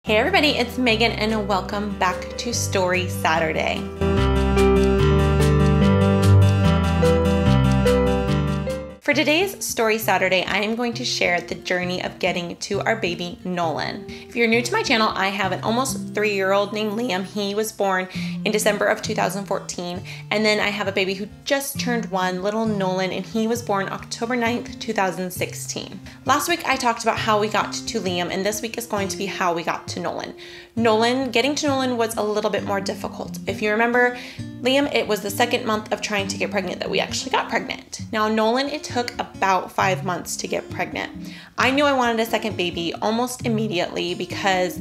Hey everybody, it's Megan and welcome back to Story Saturday. For today's Story Saturday, I am going to share the journey of getting to our baby Nolan. If you're new to my channel, I have an almost 3-year-old named Liam. He was born in December of 2014. And then I have a baby who just turned 1, little Nolan, and he was born October 9th, 2016. Last week I talked about how we got to Liam, and this week is going to be how we got to Nolan. Getting to Nolan was a little bit more difficult. If you remember, Liam, it was the second month of trying to get pregnant that we actually got pregnant. Now Nolan, it took about 5 months to get pregnant. I knew I wanted a second baby almost immediately because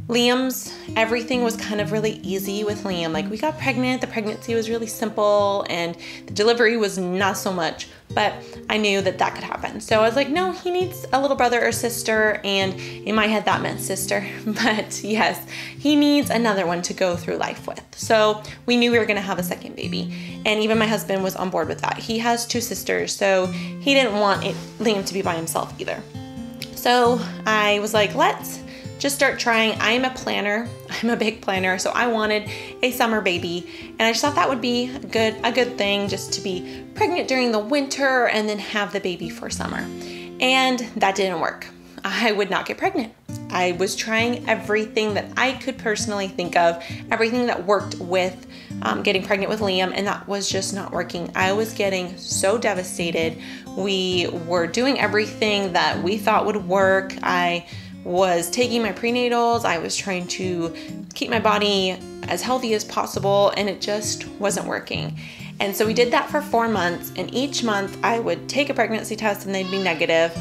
Liam's, everything was kind of really easy with Liam. Like, we got pregnant, the pregnancy was really simple, and the delivery was not so much, but I knew that that could happen. So I was like, no, he needs a little brother or sister, and in my head that meant sister, but yes, he needs another one to go through life with. So we knew we were gonna have a second baby, and even my husband was on board with that. He has 2 sisters, so he didn't want Liam to be by himself either. So I was like, let's just start trying. I'm a planner. I'm a big planner, so I wanted a summer baby, and I just thought that would be a good thing, just to be pregnant during the winter and then have the baby for summer. And that didn't work. I would not get pregnant. I was trying everything that I could personally think of, everything that worked with getting pregnant with Liam, and that was just not working. I was getting so devastated. We were doing everything that we thought would work. I was taking my prenatals. I was trying to keep my body as healthy as possible, and it just wasn't working. And so we did that for 4 months, and each month I would take a pregnancy test and they'd be negative.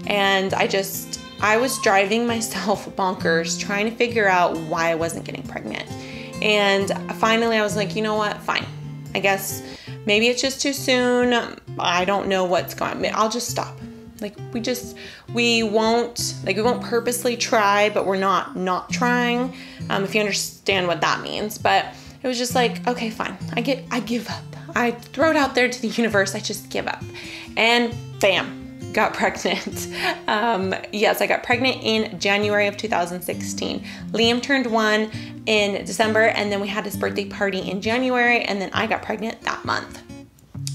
And I was driving myself bonkers trying to figure out why I wasn't getting pregnant. And finally I was like, you know what, fine. I guess maybe it's just too soon. I don't know what's going on. I'll just stop. Like, we won't purposely try, but we're not trying, if you understand what that means. But it was just like, okay, fine. I give up. I throw it out there to the universe. I just give up. And bam, got pregnant. Yes, I got pregnant in January of 2016. Liam turned 1 in December, and then we had his birthday party in January, and then I got pregnant that month.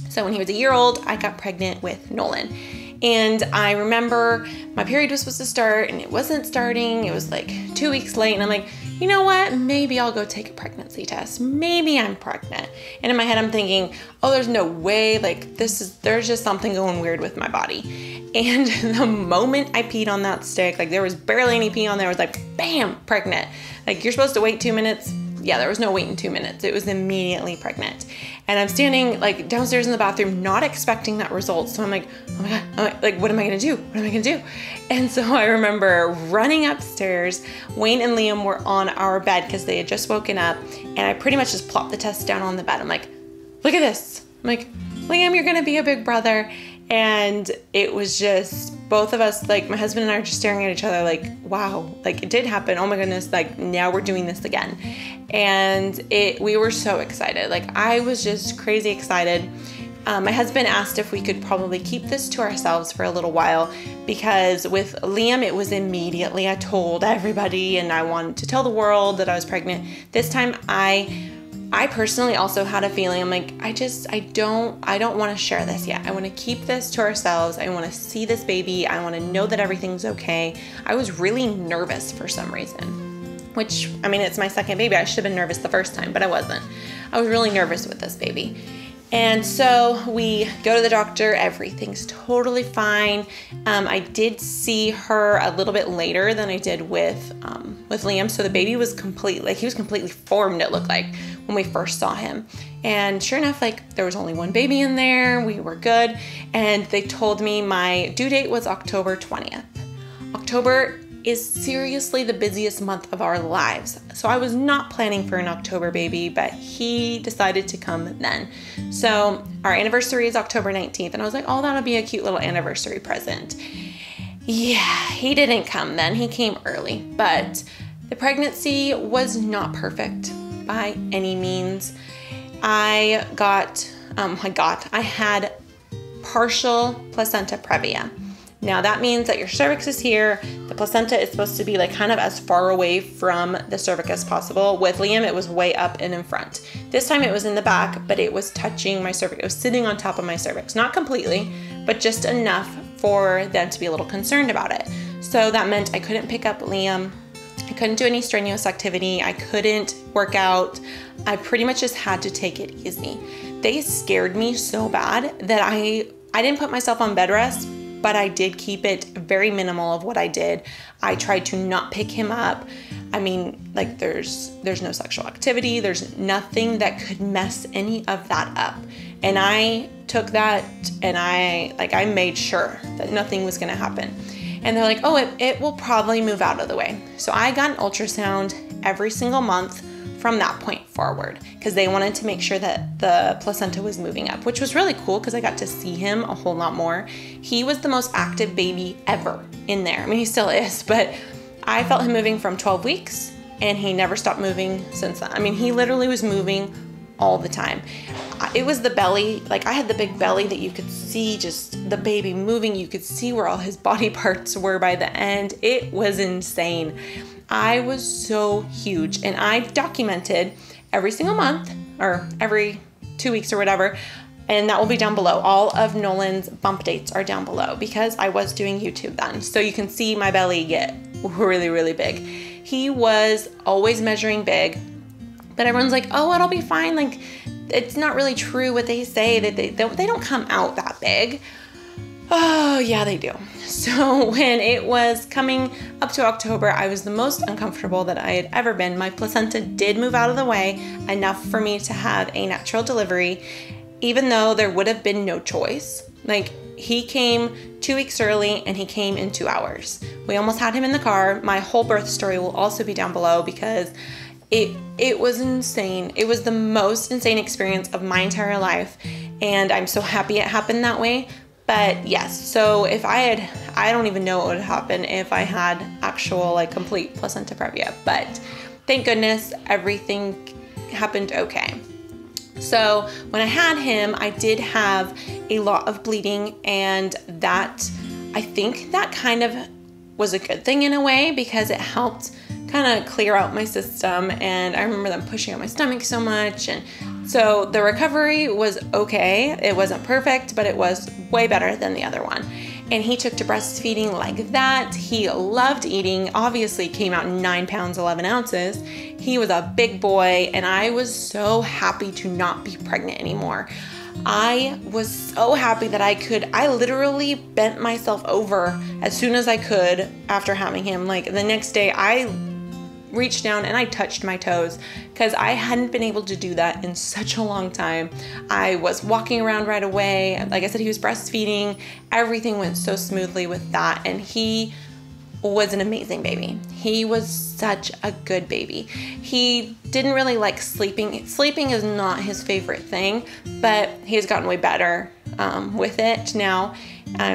So when he was a year old, I got pregnant with Nolan. And I remember my period was supposed to start and it wasn't starting. It was like 2 weeks late, and I'm like, you know what? Maybe I'll go take a pregnancy test. Maybe I'm pregnant. And in my head, I'm thinking, oh, there's no way. Like, there's just something going weird with my body. And the moment I peed on that stick, like, there was barely any pee on there. I was like, bam, pregnant. Like, you're supposed to wait 2 minutes. Yeah, there was no waiting 2 minutes. It was immediately pregnant. And I'm standing like downstairs in the bathroom, not expecting that result. So I'm like, oh my God, like, what am I gonna do? What am I gonna do? And so I remember running upstairs. Wayne and Liam were on our bed because they had just woken up. And I pretty much just plopped the test down on the bed. I'm like, look at this. I'm like, Liam, you're gonna be a big brother. And it was just, both of us, like, my husband and I are just staring at each other like, wow, like, it did happen. Oh my goodness, like, now we're doing this again. And we were so excited. Like, I was just crazy excited. My husband asked if we could probably keep this to ourselves for a little while, because with Liam, it was immediately, I told everybody and I wanted to tell the world that I was pregnant. This time I personally also had a feeling, I'm like, I don't want to share this yet. I want to keep this to ourselves. I want to see this baby. I want to know that everything's okay. I was really nervous for some reason, which, I mean, it's my second baby. I should have been nervous the first time, but I wasn't. I was really nervous with this baby. And so we go to the doctor, everything's totally fine. I did see her a little bit later than I did with Liam. So the baby was he was completely formed, it looked like, when we first saw him. And sure enough, like, there was only one baby in there, we were good. And they told me my due date was October 20th. October is seriously the busiest month of our lives. So I was not planning for an October baby, but he decided to come then. So our anniversary is October 19th, and I was like, oh, that'll be a cute little anniversary present. Yeah, he didn't come then, he came early, but the pregnancy was not perfect by any means. I had partial placenta previa. Now that means that your cervix is here, the placenta is supposed to be like kind of as far away from the cervix as possible. With Liam, it was way up and in front. This time it was in the back, but it was touching my cervix. It was sitting on top of my cervix. Not completely, but just enough for them to be a little concerned about it. So that meant I couldn't pick up Liam. I couldn't do any strenuous activity. I couldn't work out. I pretty much just had to take it easy. They scared me so bad that I didn't put myself on bed rest, but I did keep it very minimal of what I did. I tried to not pick him up. I mean, like there's no sexual activity. There's nothing that could mess any of that up. And I took that and I made sure that nothing was gonna happen. And they're like, oh, it will probably move out of the way. So I got an ultrasound every single month from that point forward because they wanted to make sure that the placenta was moving up, which was really cool because I got to see him a whole lot more. He was the most active baby ever in there. I mean, he still is, but I felt him moving from 12 weeks and he never stopped moving since then. I mean, he literally was moving all the time. It was the belly, like I had the big belly that you could see just the baby moving. You could see where all his body parts were by the end. It was insane. I was so huge, and I've documented every single month or every 2 weeks or whatever, and that will be down below. All of Nolan's bump dates are down below because I was doing YouTube then. So you can see my belly get really, really big. He was always measuring big, but everyone's like, oh, it'll be fine. Like, it's not really true what they say, that they don't come out that big. Oh, yeah, they do. So when it was coming up to October, I was the most uncomfortable that I had ever been. My placenta did move out of the way enough for me to have a natural delivery, even though there would have been no choice. Like, he came 2 weeks early and he came in 2 hours. We almost had him in the car. My whole birth story will also be down below because it was insane. It was the most insane experience of my entire life, and I'm so happy it happened that way. But yes, so if I don't even know what would happen if I had actual like complete placenta previa, but thank goodness everything happened okay. So when I had him, I did have a lot of bleeding, and that, I think that kind of was a good thing in a way because it helped kind of clear out my system, and I remember them pushing on my stomach so much, and so the recovery was okay. It wasn't perfect, but it was way better than the other one. And he took to breastfeeding like that. He loved eating, obviously came out 9 pounds, 11 ounces. He was a big boy, and I was so happy to not be pregnant anymore. I was so happy that I literally bent myself over as soon as I could after having him. Like the next day I reached down and I touched my toes because I hadn't been able to do that in such a long time. I was walking around right away. Like I said, he was breastfeeding. Everything went so smoothly with that, and he was an amazing baby. He was such a good baby. He didn't really like sleeping. Sleeping is not his favorite thing, but he has gotten way better with it now.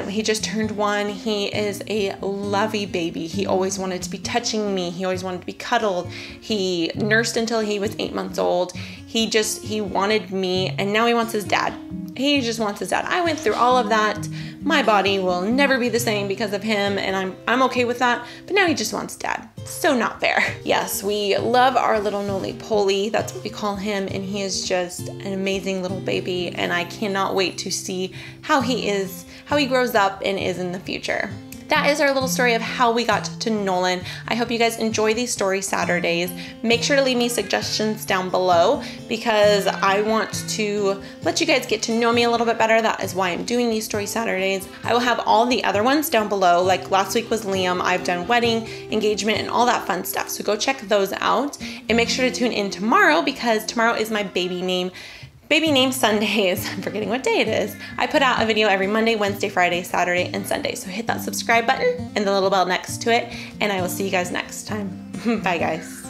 He just turned 1. He is a lovey baby. He always wanted to be touching me. He always wanted to be cuddled. He nursed until he was 8 months old. He wanted me, and now he wants his dad. He just wants his dad. I went through all of that. My body will never be the same because of him, and I'm okay with that, but now he just wants dad. So not fair. Yes, we love our little Noli-Poly. That's what we call him, and he is just an amazing little baby, and I cannot wait to see how he grows up and is in the future. That is our little story of how we got to Nolan. I hope you guys enjoy these Story Saturdays. Make sure to leave me suggestions down below because I want to let you guys get to know me a little bit better. That is why I'm doing these Story Saturdays. I will have all the other ones down below. Like last week was Liam. I've done wedding, engagement, and all that fun stuff. So go check those out and make sure to tune in tomorrow because tomorrow is my baby name Sundays. I'm forgetting what day it is. I put out a video every Monday, Wednesday, Friday, Saturday, and Sunday. So hit that subscribe button and the little bell next to it, and I will see you guys next time. Bye guys.